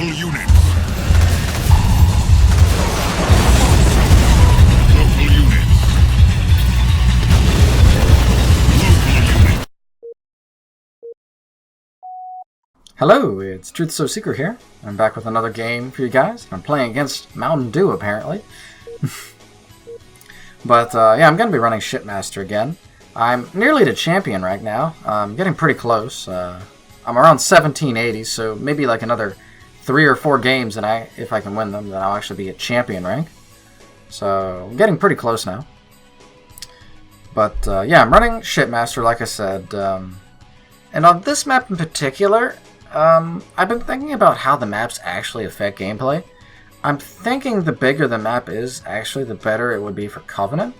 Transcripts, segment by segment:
Local units. Local units. Local units. Hello, it's TruthSOSeeker here. I'm back with another game for you guys. I'm playing against Mountain Dew, apparently. But, yeah, I'm going to be running Shipmaster again. I'm nearly to champion right now. I'm getting pretty close. I'm around 1780, so maybe like another 3 or 4 games, and if I can win them, then I'll actually be at champion rank. So, I'm getting pretty close now. But, yeah, I'm running Shipmaster, like I said. And on this map in particular, I've been thinking about how the maps actually affect gameplay. I'm thinking the bigger the map is, actually, the better it would be for Covenant.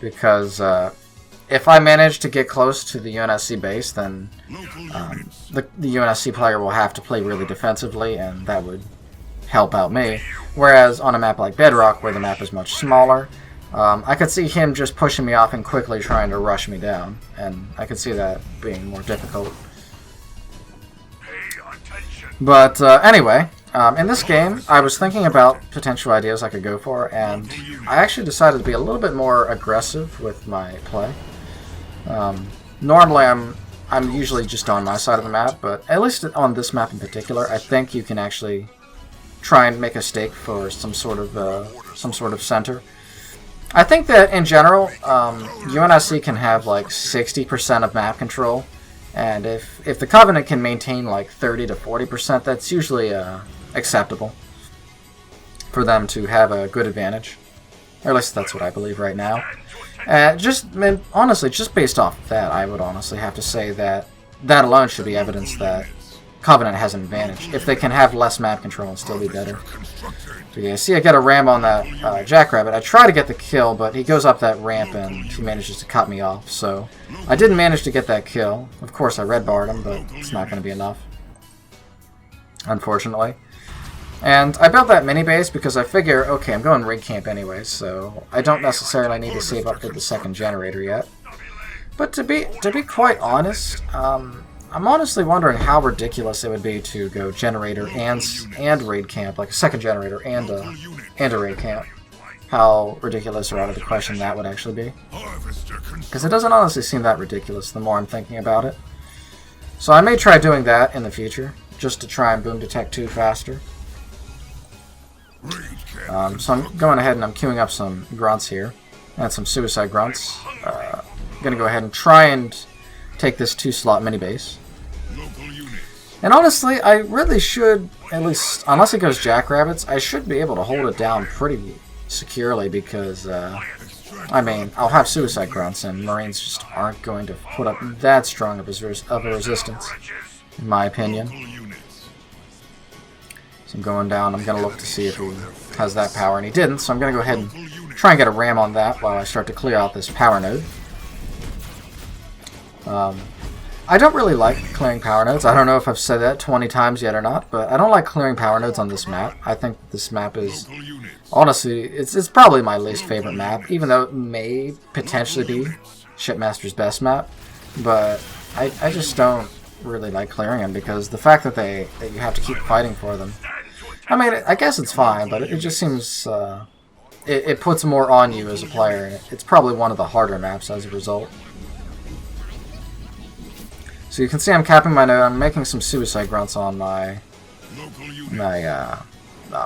Because if I manage to get close to the UNSC base, then the UNSC player will have to play really defensively, and that would help out me. Whereas on a map like Bedrock, where the map is much smaller, I could see him just pushing me off and quickly trying to rush me down. And I could see that being more difficult. But anyway, in this game, I was thinking about potential ideas I could go for, and I actually decided to be a little bit more aggressive with my play. Normally, I'm usually just on my side of the map, but at least on this map in particular, I think you can actually try and make a stake for some sort of center. I think that in general, UNSC can have like 60% of map control. And if the Covenant can maintain like 30 to 40%, that's usually acceptable for them to have a good advantage. Or at least that's what I believe right now. Honestly, just based off of that, I would honestly have to say that that alone should be evidence that Covenant has an advantage. If they can have less map control and still be better. So yeah, see I get a ram on that Jackrabbit. I try to get the kill, but he goes up that ramp and he manages to cut me off. So I didn't manage to get that kill. Of course I red barred him, but it's not going to be enough, unfortunately. And I built that mini base because I figure, okay, I'm going rig camp anyway, so I don't necessarily need to save up for the second generator yet. But to be quite honest, I'm honestly wondering how ridiculous it would be to go generator and raid camp, like a second generator and a raid camp. How ridiculous or out of the question that would actually be. Because it doesn't honestly seem that ridiculous the more I'm thinking about it. So I may try doing that in the future, just to try and boom detect 2 faster. So I'm going ahead and I'm queuing up some grunts here, and some suicide grunts. I'm going to go ahead and try and take this 2-slot mini base. And honestly, I really should, at least, unless it goes Jackrabbits, I should be able to hold it down pretty securely because, I mean, I'll have suicide grunts and Marines just aren't going to put up that strong of a resistance, in my opinion. So I'm going down, I'm going to look to see if he has that power, and he didn't, so I'm going to go ahead and try and get a ram on that while I start to clear out this power node. I don't really like clearing power nodes. I don't know if I've said that 20 times yet or not, but I don't like clearing power nodes on this map. I think this map is, honestly, it's probably my least favorite map, even though it may potentially be Shipmaster's best map. But I just don't really like clearing them because the fact that you have to keep fighting for them. I mean, I guess it's fine, but it just seems it puts more on you as a player, and it's probably one of the harder maps as a result. So you can see I'm capping my node. I'm making some suicide grunts on my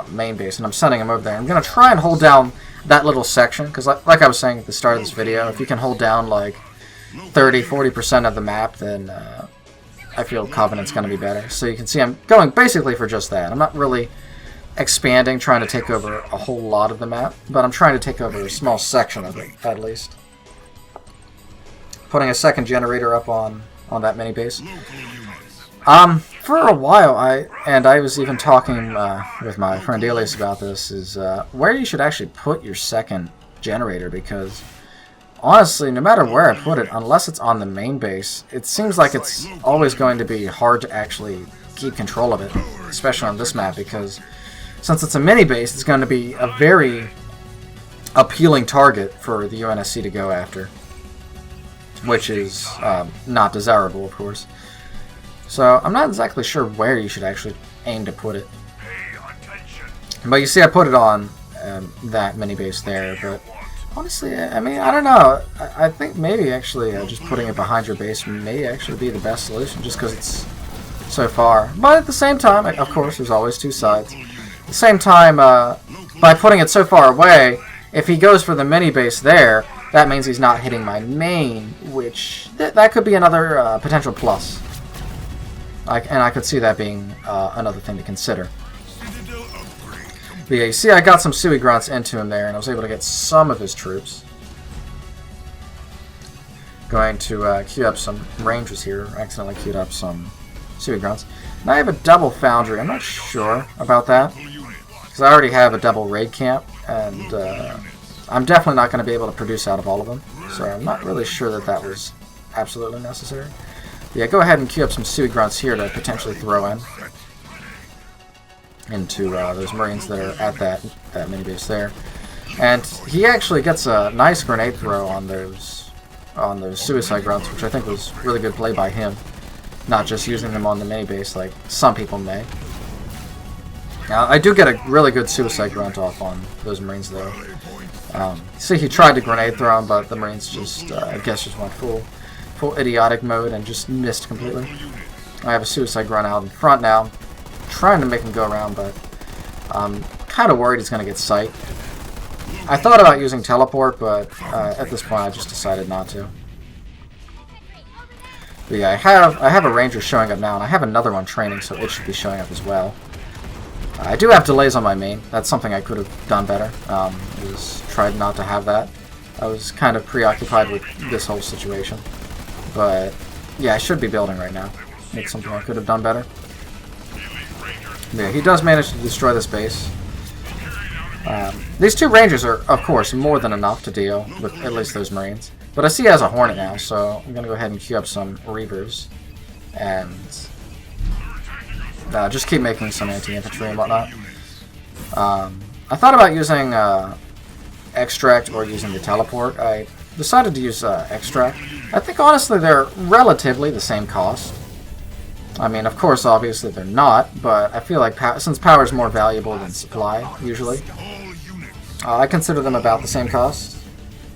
main base, and I'm sending them over there. I'm going to try and hold down that little section, because like I was saying at the start of this video, if you can hold down like 30-40% of the map, then I feel Covenant's going to be better. So you can see I'm going basically for just that. I'm not really expanding, trying to take over a whole lot of the map, but I'm trying to take over a small section of it, at least. Putting a second generator up on that mini base. For a while, I was even talking with my friend Elias about this, is where you should actually put your second generator, because honestly, no matter where I put it, unless it's on the main base, it seems like it's always going to be hard to actually keep control of it, especially on this map, because since it's a mini base, it's going to be a very appealing target for the UNSC to go after, which is not desirable, of course. So I'm not exactly sure where you should actually aim to put it. But you see I put it on that mini base there, but honestly, I mean, I don't know. I think maybe actually just putting it behind your base may actually be the best solution, just because it's so far. But at the same time, of course, there's always two sides. At the same time, by putting it so far away, if he goes for the mini base there, that means he's not hitting my main, which that could be another potential plus. And I could see that being another thing to consider. But yeah, you see I got some Sui Grunts into him there, and I was able to get some of his troops. Going to queue up some Rangers here. Accidentally queued up some Sui Grunts. And I have a double Foundry. I'm not sure about that, because I already have a double Raid Camp, and I'm definitely not going to be able to produce out of all of them. So I'm not really sure that that was absolutely necessary. Yeah, go ahead and queue up some Sui Grunts here to potentially throw into those Marines that are at that mini base there. And he actually gets a nice grenade throw on those Suicide Grunts, which I think was really good play by him. Not just using them on the mini base like some people may. Now, I do get a really good Suicide Grunt off on those Marines though. See, he tried to grenade throw him, but the Marines just, I guess, just went full idiotic mode and just missed completely. I have a Suicide Grunt out in front now, trying to make him go around, but I'm kind of worried he's going to get sight. I thought about using teleport, but at this point I just decided not to. But yeah, I have a Ranger showing up now, and I have another one training, so it should be showing up as well. I do have delays on my main. That's something I could have done better. Tried not to have that. I was kind of preoccupied with this whole situation. But yeah, I should be building right now. It's something I could have done better. Yeah, he does manage to destroy this base. These two Rangers are, of course, more than enough to deal with at least those Marines. But I see he has a Hornet now, so I'm going to go ahead and queue up some Reavers. And just keep making some anti-infantry and whatnot. I thought about using Extract or using the Teleport. I decided to use Extract. I think, honestly, they're relatively the same cost. I mean, of course, obviously they're not, but I feel like since power is more valuable than supply, usually, I consider them about the same cost.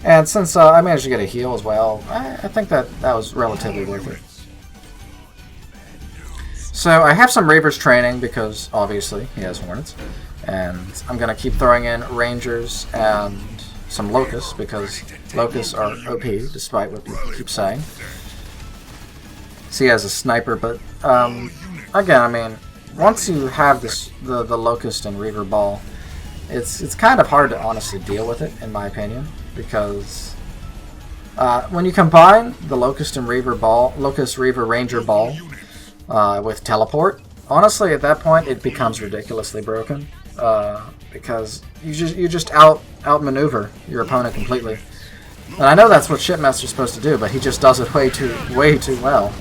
And since I managed to get a heal as well, I think that was relatively worth it. So I have some Reavers training because, obviously, he has Hornets. And I'm going to keep throwing in Rangers and some Locusts, because Locusts are OP, despite what people keep saying. So he has a Sniper, but again, I mean, once you have the Locust and Reaver Ball, it's kind of hard to honestly deal with it, in my opinion, because when you combine the Locust and Reaver Ball, Locust, Reaver, Ranger Ball with Teleport, honestly, at that point, it becomes ridiculously broken, because you just outmaneuver your opponent completely. And I know that's what Shipmaster's supposed to do, but he just does it way too well.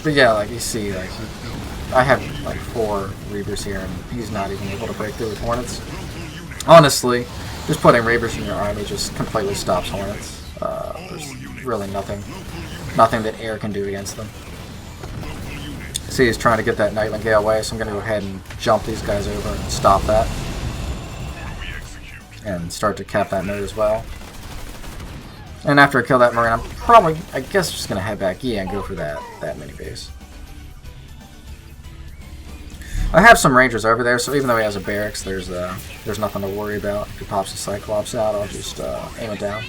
But yeah, like you see, like I have like 4 Reavers here, and he's not even able to break through with Hornets. Honestly, just putting Reavers in your army just completely stops Hornets. There's really nothing that air can do against them. See, he's trying to get that Nightling Gale away, so I'm going to go ahead and jump these guys over and stop that. And start to cap that node as well. And after I kill that Marine, I'm probably, I guess, just going to head back and go for that mini base. I have some Rangers over there, so even though he has a barracks, there's nothing to worry about. If he pops the Cyclops out, I'll just aim it down.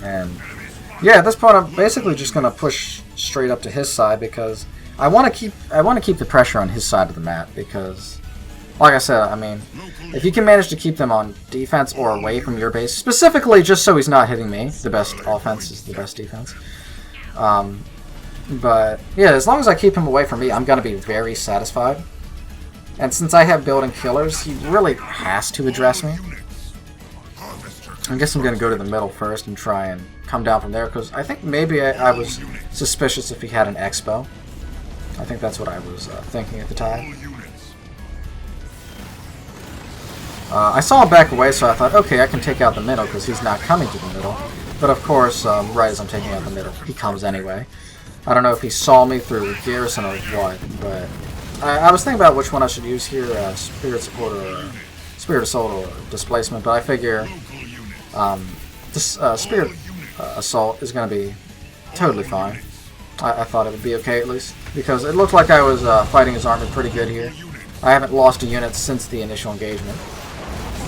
And yeah, at this point, I'm basically just going to push straight up to his side, because I want to keep the pressure on his side of the map, because, like I said, I mean, if you can manage to keep them on defense or away from your base, specifically just so he's not hitting me, the best offense is the best defense. But yeah, as long as I keep him away from me, I'm going to be very satisfied. And since I have building killers, he really has to address me. I guess I'm going to go to the middle first and try and come down from there, because I think maybe I was suspicious if he had an Expo. I think that's what I was thinking at the time. I saw him back away, so I thought, okay, I can take out the middle because he's not coming to the middle. But of course, right as I'm taking out the middle, he comes anyway. I don't know if he saw me through Garrison or what, but I was thinking about which one I should use here, Spirit Support or Spirit Assault or Displacement, but I figure this Spirit Assault is going to be totally fine. I thought it would be okay at least, because it looked like I was fighting his army pretty good here. I haven't lost a unit since the initial engagement.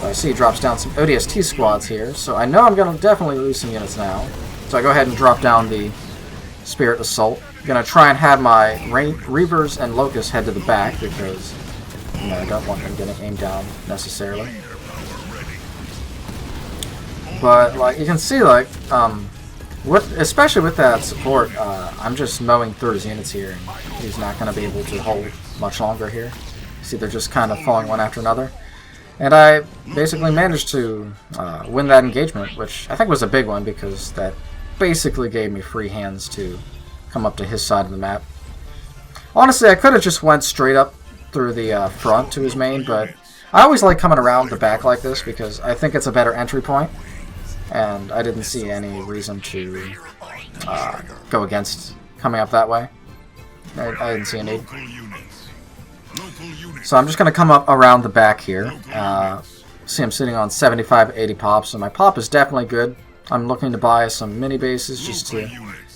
I see he drops down some ODST squads here, so I know I'm going to definitely lose some units now. So I go ahead and drop down the Spirit Assault. I'm going to try and have my Reavers and Locusts head to the back, because I don't want them getting aimed down necessarily. But like you can see, like especially with that support, I'm just mowing through his units here, and he's not going to be able to hold much longer here. See, they're just kind of falling one after another. And I basically managed to win that engagement, which I think was a big one, because that basically gave me free hands to come up to his side of the map. Honestly, I could have just went straight up through the front to his main, but I always like coming around the back like this because I think it's a better entry point, and I didn't see any reason to go against coming up that way. I didn't see a need. So I'm just going to come up around the back here. See, I'm sitting on 75, 80 pops, and my pop is definitely good. I'm looking to buy some mini bases just to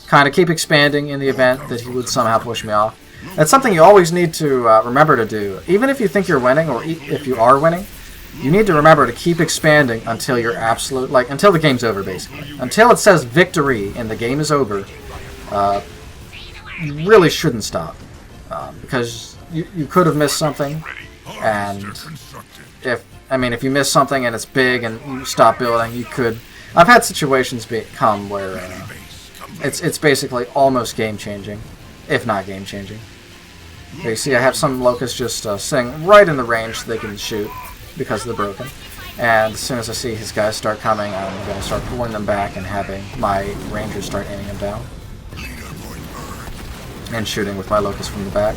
kind of keep expanding in the event that he would somehow push me off. That's something you always need to remember to do. Even if you think you're winning, or if you are winning, you need to remember to keep expanding until you're until the game's over, basically. Until it says victory and the game is over, you really shouldn't stop. Because you could have missed something, and if you miss something and it's big and you stop building, you could... I've had situations come where it's basically almost game-changing, if not game-changing. You see, I have some locusts just sitting right in the range so they can shoot because they're broken. And as soon as I see his guys start coming, I'm going to start pulling them back and having my rangers start aiming them down. And shooting with my locust from the back.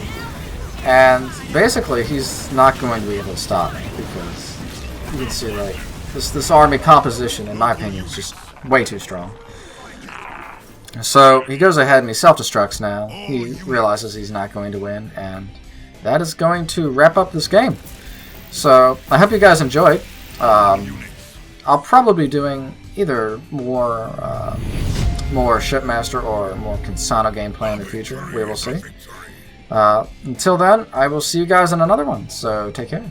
And basically, he's not going to be able to stop me because you can see, like, this army composition, in my opinion, is just way too strong. So he goes ahead and he self-destructs now. He realizes he's not going to win, and that is going to wrap up this game. So I hope you guys enjoyed. I'll probably be doing either more Shipmaster or more Consano gameplay in the future. We will see. Until then, I will see you guys in another one. So take care.